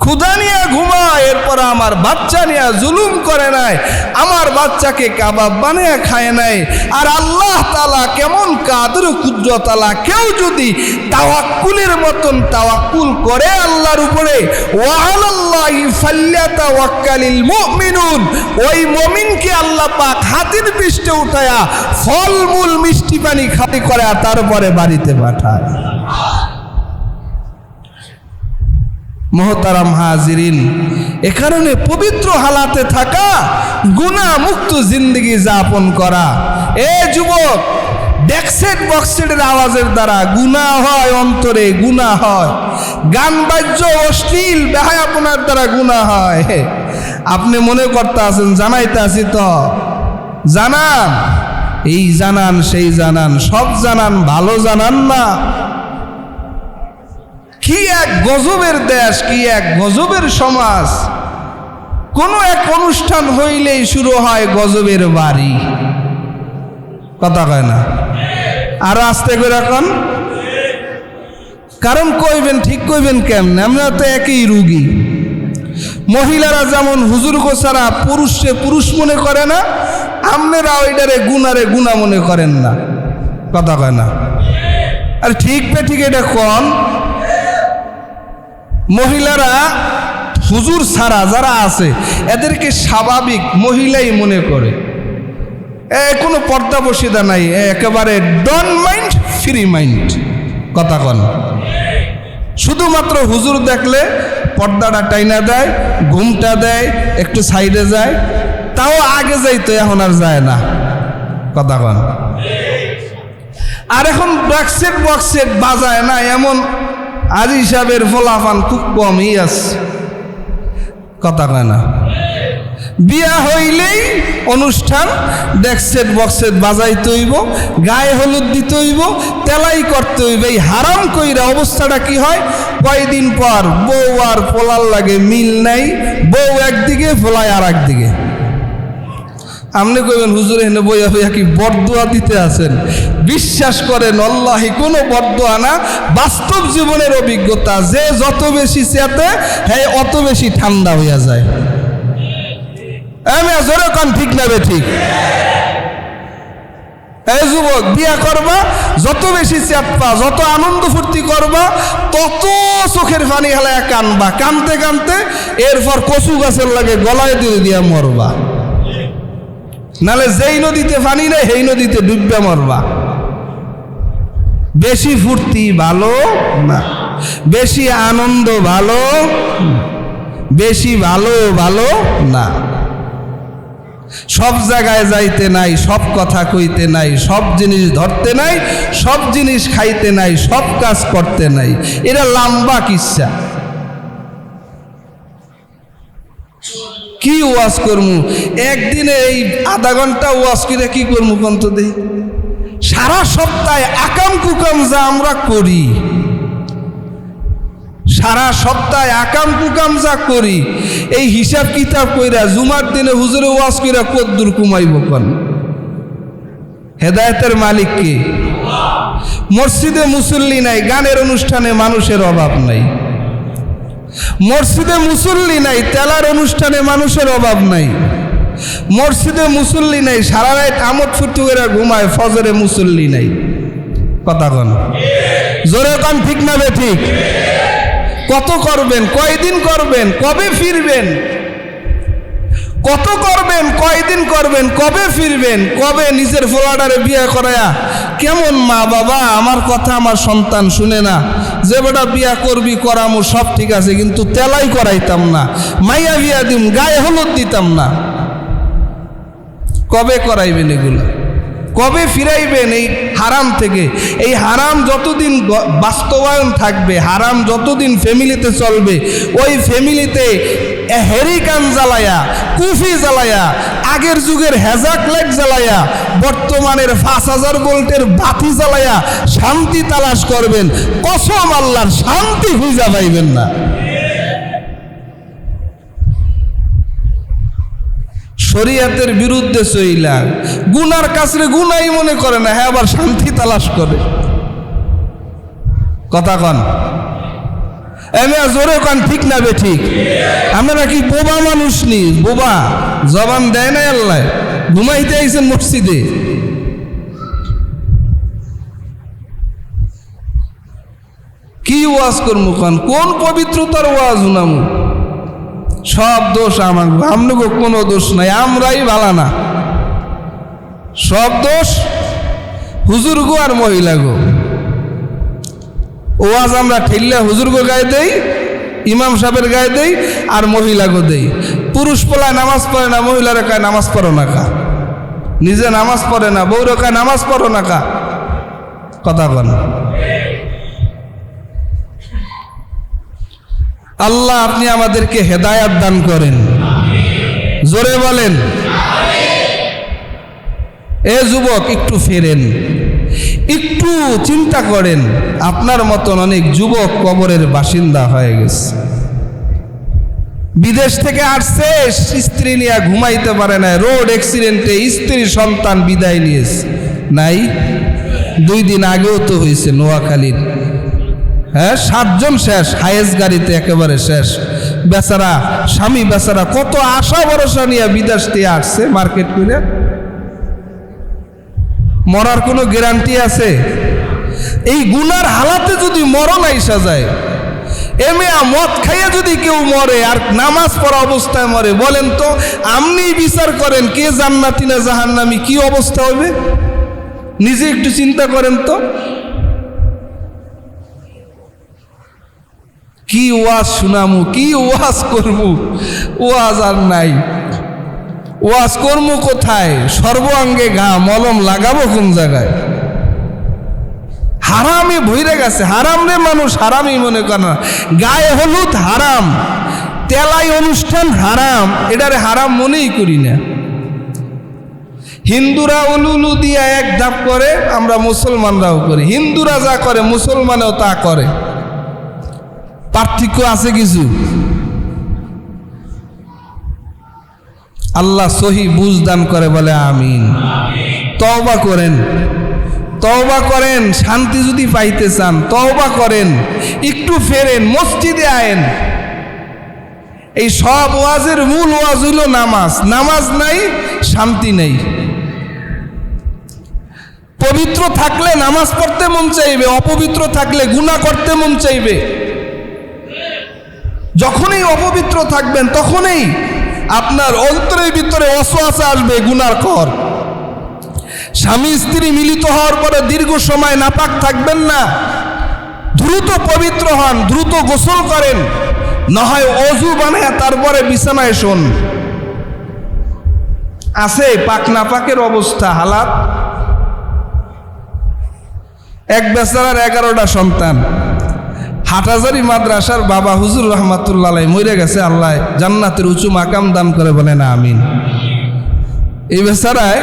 ক্ষুধা নিয়ে ঘুমায়, এরপর আমার বাচ্চা নিয়ে জুলুম করে নাই, আমার বাচ্চাকে কাবাব বানিয়ে খায় নাই। আর আল্লাহ তাআলা কেমন কাদের কুদরত আলা, কেউ যদি তাওয়াক্কুলের মতন তাওয়াক্কুল করে আল্লাহর উপরে, ওয়া আলাল্লাহি ফাল্যাতাওয়াক্কালিল মুমিনুন, ওই মুমিনকে আল্লাহ পাক হাতির পৃষ্ঠে উঠায়া ফলমূল মিষ্টি পানি খালি করে তারপরে বাড়িতে পাঠায়। মোহতারাম হাজিরিন, এ কারণে পবিত্র হালাতে থাকা, গুনাহ মুক্ত জিন্দগি যাপন করা। এ যুবক, ডেকসেট বক্সেটের আওয়াজের দ্বারা গুনাহ হয়, অন্তরে গুনাহ হয়। গান বাদ্য অশ্লীল বেহায়াপনার দ্বারা গুনাহ হয়। আপনি মনে করতে আছেন জানাইতে আছি তো, জানান, এই জানান সেই জানান, সব জানান, ভালো জানান না। কি এক গজবের দেশ, কি এক গজবের সমাজ। কোন এক অনুষ্ঠান হইলেই শুরু হয় গজবের বাড়ি, কথা কয় না? আর আস্তে করে এখন, কারণ কইবেন, ঠিক কইবেন কেমন? আমরা তো একই রুগী। মহিলারা যেমন হুজুর গোসারা পুরুষে পুরুষ মনে করে না, আপনারা ওইটারে গুনারে গুণা মনে করেন না, কথা কয় না? আর ঠিক পে ঠিক এটা কোন মহিলারা হুজুর ছাড়া যারা আছে এদেরকে স্বাভাবিক মহিলাই মনে করে। কোনো পর্দা বসিদা নাই, একেবারে ডন মাইন্ড ফ্রি মাইন্ড। কথা কন, শুধুমাত্র হুজুর দেখলে পর্দাটা টাইনা দেয়, ঘুমটা দেয়, একটু সাইডে যায়, তাও আগে যাইতো, এখন আর যায় না। কথা কন। আর এখন ব্যাকসেট বক্সেট বাজায় না, এমন আজ হিসাবের ফলাফান খুব কমই আছে। কথা কয় না। বিয়া হইলেই অনুষ্ঠান, ডেকসেট বক্সেট বাজাইতে হইব, গায়ে হলুদ দিতে হইব, তেলাই করতে হইব। এই হারাম কইরা অবস্থাটা কি হয়, কয়দিন পর বউ আর পোলার লাগে মিল নাই, বউ একদিকে পোলায় আর একদিকে। আপনি কইবেন হুজুর এনে বইয়া হইয়া কি বরদোয়া দিতে আছেন? বিশ্বাস করেন আল্লাহি কোনো বরদোয়া না, বাস্তব জীবনের অভিজ্ঞতা। যে যত বেশি চেতে হ্যাঁ অত বেশি ঠান্ডা হইয়া যায়। আমি জোরে কান ঠিক না বে ঠিক? এই যুবক, বিয়া করবা, যত বেশি চেপবা, যত আনন্দ ফুর্তি করবা, তত চোখের পানি হেলায় কানবা, কানতে কানতে এরপর কচু গাছের লাগে গলায় দিয়ে দিয়া মরবা। নালে যেই নদীতে পানি নেই সেই নদীতে ডুববে মরবা। বেশি ফুর্তি ভালো না, বেশি আনন্দ ভালো, বেশি ভালো না। সব জায়গায় যাইতে নাই, সব কথা কইতে নাই, সব জিনিস ধরতে নাই, সব জিনিস খাইতে নাই, সব কাজ করতে নাই। এটা লম্বা কিচ্ছা। কি ওয়াজ করমু একদিনে, এই আধা ঘন্টা ওয়াজ করে কি করমু কন্ত দেই? সারা সপ্তাহে আকাম কুকাম যা আমরা করি, সারা সপ্তাহে আকাম কুকাম যা করি, এই হিসাব কিতাব কইরা জুমার দিনে হুজুরে ওয়াজ কইরা কদ্দুর কুমাইব কোন? হেদায়েতের মালিক কে? মসজিদে মুসল্লি নাই, গানের অনুষ্ঠানে মানুষের অভাব নাই। মসজিদে মুসল্লি নাই, তেলার অনুষ্ঠানে মানুষের অভাব নাই। মসজিদে মুসল্লি নাই, সারা রাত আমোদ ফুর্তি করে ঘুমায়, ফজরে মুসল্লি নাই। কথা কন, জোরে কন ঠিক না বে ঠিক? কত করবেন, কয়দিন করবেন, কবে ফিরবেন? কত করবেন, কয়দিন করবেন, কবে ফিরবেন? কবে নিজের ফোলাডারে বিয়ে করায়া, কেমন মা বাবা, আমার কথা আমার সন্তান শুনে না, যে বেটা বিয়া করবি করামো সব ঠিক আছে, কিন্তু তেলাই করাইতাম না, মাইয়া বিয়া দিম, গায়ে হলুদ দিতাম না। কবে করাইবেন এগুলো? কবে ফিরাইবেন এই হারাম থেকে? এই হারাম যতদিন বাস্তবায়ন থাকবে, হারাম যতদিন ফ্যামিলিতে চলবে, ওই ফ্যামিলিতে হেরিকান জ্বালায়া, কুফি জ্বালায়া, আগের যুগের হেজাক লাইট জ্বালায়া, বর্তমানের 5000 ভোল্টের বাতি জ্বালায়া শান্তি তালাশ করবেন, কসম আল্লাহর শান্তি খুঁজা পাইবেন না। শরীয়তের বিরুদ্ধে চইলা গুনার কাছে গুনাই মনে করে না, হ্যাঁ আবার শান্তি তালাশ করে। কথা কন, জোরে কন ঠিক না বে ঠিক? আমরা কি বোবা মানুষ নি? বোবা জবান দেয় না আল্লাহ? ঘুমাইতে আইছেন মসজিদে, কি ওয়াজ করবো? কোন পবিত্রতার ওয়াজ শুনামু? সব দোষ আমার, আমনগো কোনো দোষ নাই, আমরাই ভালো না। সব দোষ হুজুর গো আর মহিলা গো। ওয়াজ আমরা ঠেললে হুজুর গো গায়ে দেই, ইমাম সাহেবের গায়ে দেই, আর মহিলা গো দেই। পুরুষ পোলায় নামাজ পড়ে না, মহিলারা কায় নামাজ পড়ো না কা? নিজে নামাজ পড়ে না, বউরা কায় নামাজ পড়ো না কা? কথা বল। আল্লাহ আপনি আমাদেরকে হেদায়াত দান করেন, জোরে বলেন। এ যুবক, একটু ফেরেন, একটু চিন্তা করেন। আপনার মতন অনেক যুবক কবরের বাসিন্দা হয়ে গেছে। বিদেশ থেকে আসছে, স্ত্রী নিয়ে ঘুমাইতে পারে না, রোড অ্যাক্সিডেন্টে স্ত্রী সন্তান বিদায় নিয়েছে। নাই, 2 দিন আগেও তো হয়েছে নোয়াখালীর। হ্যাঁ, 7 জন শেষ, হায়েস্ট গাড়িতে একেবারে শেষ। বেচারা স্বামী, বেচারা কত আশা ভরসা নিয়ে বিদেশ থেকে আসছে, মার্কেট করে। মরার কোনো গ্যারান্টি আছে? এই গুনার হালাতে যদি মরণ আইসা যায়, মদ খাইয়া যদি কেউ মরে আর নামাজ পড়া অবস্থায় মরে, বলেন তো আপনি বিচার করেন কে জান্নাতি না জাহান্নামী, কি অবস্থা হবে? নিজে একটু চিন্তা করেন তো। কি ওয়াজ শুনামু, কি ওয়াজ করবো? ওয়াজ আর নাই। ওয়াজ করবো কোথায়? সর্বাঙ্গে ঘা, মলম লাগাবো কোন জায়গায়? হারামে ভইরে গেছে। হারাম রে মানুষ হারামই মনে করে না। গায়ে হলুদ হারাম, তেলাই অনুষ্ঠান হারাম, এটারে হারাম মনেই করি না। হিন্দুরা উলুলু দিয়া এক ধাপ করে, আমরা মুসলমানরাও করি। হিন্দুরা যা করে মুসলমানও তা করে। পার্থক্য আছে কিছু? আল্লাহ সহি বুঝ দান করে, বলে আমিন। তওবা করেন, তওবা করেন। শান্তি যদি পাইতে চান তওবা করেন, একটু ফেরেন, মসজিদে আয়েন। এই সব ওয়াজের মূল ওয়াজ হইল নামাজ। নামাজ নাই, শান্তি নেই। পবিত্র থাকলে নামাজ পড়তে মন চাইবে, অপবিত্র থাকলে গুনাহ করতে মন চাইবে। যখনই অপবিত্র থাকবেন তখনই আপনার অন্তরের ভিতরে ওয়াসওয়াসা আসবে গুনার কর। স্বামী স্ত্রী মিলিত হওয়ার পরে দীর্ঘ সময় নাপাক থাকবেন না। দ্রুত পবিত্র হন, দ্রুত গোসল করেন, না হয় অজু বানায় তারপরে বিছানায় শোন। আছে পাক নাপাকের অবস্থা, হালাত। এক বেচারার 11টা সন্তান। হাটহাজারী মাদ্রাসার বাবা হুজুর রহমাতুল্লাহ আলাইহি মরে গেছে। আল্লাহ জান্নাতের উঁচু মাকাম দান করে, বলেন আমিন। এই বেচারায়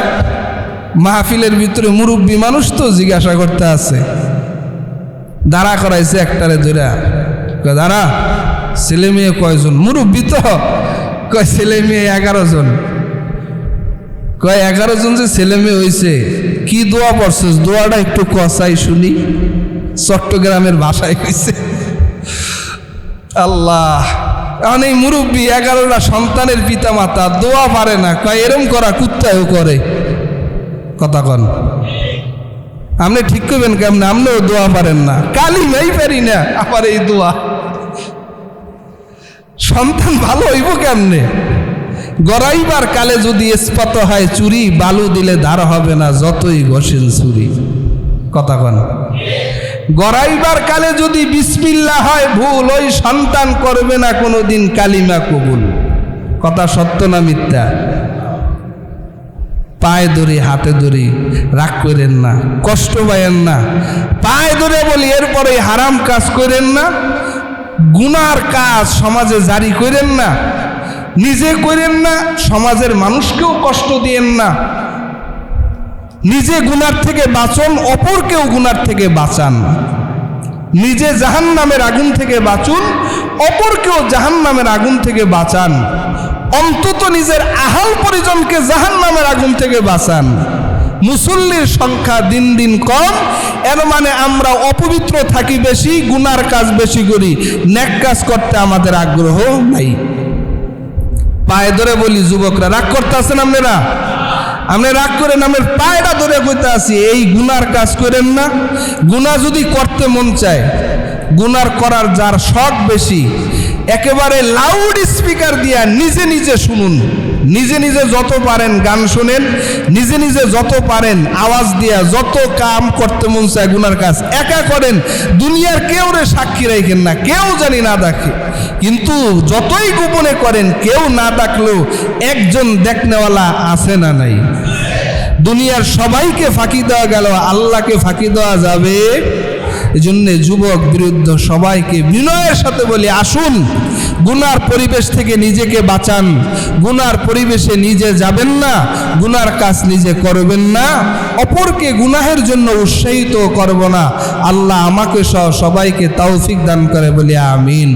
মাহফিলের ভিতরে মুরব্বী মানুষ তো জিজ্ঞাসা করতে আছে, দাঁড়া করাইছে একটারে ধরে। দাঁড়া, ছেলে মেয়ে কয়জন? মুরব্বী তো কয় ছেলে মেয়ে 11 জন। কয় 11 জন যে ছেলে মেয়ে হয়েছে, কি দোয়া পড়ছিস? দোয়াটা একটু কসাই শুনি। চট্টগ্রামের ভাষায় হয়েছে। আল্লাহ, এখন এই মুরব্বী 11টা সন্তানের পিতা মাতা দোয়া পারে না। কয় এরম করা কুত্তায়ও করে। কথা কন, আপনি ঠিক করবেন কেমন? আপনিও দোয়া পারেন না, কালিমাই পারি না, আবার এই দোয়া। সন্তান ভালো হইব কেমনে? গড়াইবার কালে যদি ইস্পাত হয় চুরি, বালু দিলে ধার হবে না যতই ঘষেন ছুরি। কথা কন, গড়াইবার কালে যদি বিসমিল্লাহ হয় ভুল, ওই সন্তান করবে না কোনোদিন কালিমা কবুল। কথা সত্য না মিথ্যা? পায়ে ধরি, হাতে ধরি, রাগ করেন না, কষ্ট পাইয়েন না। পায়ে ধরে বলি, এরপরে হারাম কাজ করেন না, গুনার কাজ সমাজে জারি করেন না, নিজে করেন না, সমাজের মানুষকেও কষ্ট দিয়েন না। নিজে গুনার থেকে বাঁচন, অপরকেও গুনার থেকে বাঁচান। নিজে জাহান্নামের আগুন থেকে বাঁচুন, অপরকেও জাহান্নামের আগুন থেকে বাঁচান। অন্তত নিজের আহাল পরিজনকে জাহান্নামের আগুন থেকে বাঁচান। মুসল্লির সংখ্যা দিন দিন কম, এর মানে আমরা অপবিত্র থাকি বেশি, গুনার কাজ বেশি করি, নেক কাজ করতে আমাদের আগ্রহ নাই। পায়ে ধরে বলি, যুবকরা রাগ করতে আছেন আপনারা? আপনি রাগ করেন, আমার পায়টা ধরে কইতে আসি, এই গুনার কাজ করেন না। গুনাহ যদি করতে মন চায়, গুনার করার যার শখ বেশি, একেবারে লাউড স্পিকার দিয়া নিজে নিজে শুনুন। নিজে নিজে যত পারেন গান শুনেন, নিজে নিজে যত পারেন আওয়াজ দিয়া যত কাম করতে মন চায় গুনার কাজ একা করেন। দুনিয়ার কেউ রে সাক্ষী রাখেন না, কেউ জানি না দেখে। কিন্তু যতই গোপনে করেন, কেউ না ডাকলেও একজন দেখনেওয়ালা আছে না নাই? দুনিয়ার সবাইকে ফাঁকি দেওয়া গেল, আল্লাহকে ফাঁকি দেওয়া যাবে? এজন্য যুবক বিরুদ্ধ সবাইকে বিনয়ের সাথে বলি, আসুন গুনার পরিবেশ থেকে নিজেকে বাঁচান। গুনার পরিবেশে নিজে যাবেন না, গুনার কাজ নিজে করবেন না, অপরকে গুনাহের জন্য উৎসাহিত করব না। আল্লাহ আমাকে সহ সবাইকে তৌফিক দান করে বলি আমিন।